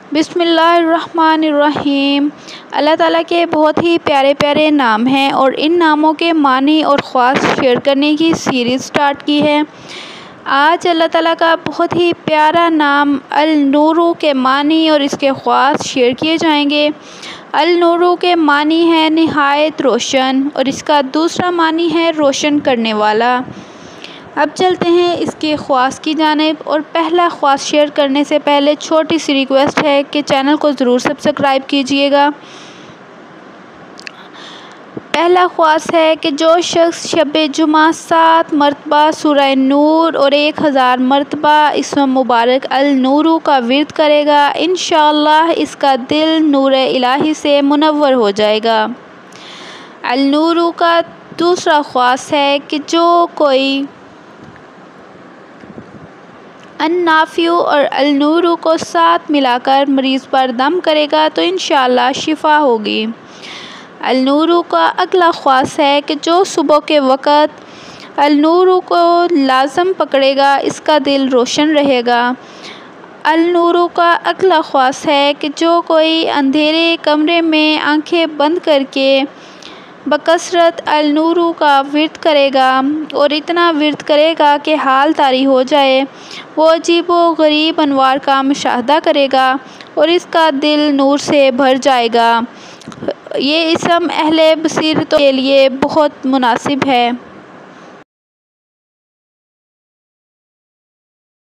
बिस्मिल्लाहिर्रहमानिर्रहीम। अल्लाह ताला के बहुत ही प्यारे प्यारे नाम हैं और इन नामों के मानी और ख़ास शेयर करने की सीरीज़ स्टार्ट की है। आज अल्लाह ताला का बहुत ही प्यारा नाम अल-नूरू के मानी और इसके ख़ास शेयर किए जाएंगे। अल-नूरू के मानी है निहायत रोशन और इसका दूसरा मानी है रोशन करने वाला। अब चलते हैं इसके ख़वास की जानिब। और पहला ख़वास शेयर करने से पहले छोटी सी रिक्वेस्ट है कि चैनल को ज़रूर सब्सक्राइब कीजिएगा। पहला ख़वास है कि जो शख्स शब-ए जुमा 7 मरतबा सूरह नूर और 1000 मरतबा इसम मुबारक अल-नूरू का विर्द करेगा, इंशाअल्लाह इसका दिल नूर इलाही से मुनव्वर हो जाएगा। अल-नूरू का दूसरा ख़वास है कि जो कोई अन-नाफ़िउ और अल-नूरू को साथ मिलाकर मरीज़ पर दम करेगा तो इंशाअल्लाह शिफ़ा होगी। अल-नूरू का अगला ख़वास है कि जो सुबह के वक़्त अल-नूरू को लाज़म पकड़ेगा इसका दिल रोशन रहेगा। अल-नूरू का अगला ख़वास है कि जो कोई अंधेरे कमरे में आँखें बंद करके बकसरत अल-नूरू का विर्द करेगा और इतना विर्द करेगा कि हाल तारी हो जाए, वो अजीब व गरीब अनवार का मुशाहदा करेगा और इसका दिल नूर से भर जाएगा। ये इसम अहले बसीरतों के लिए बहुत मुनासिब है।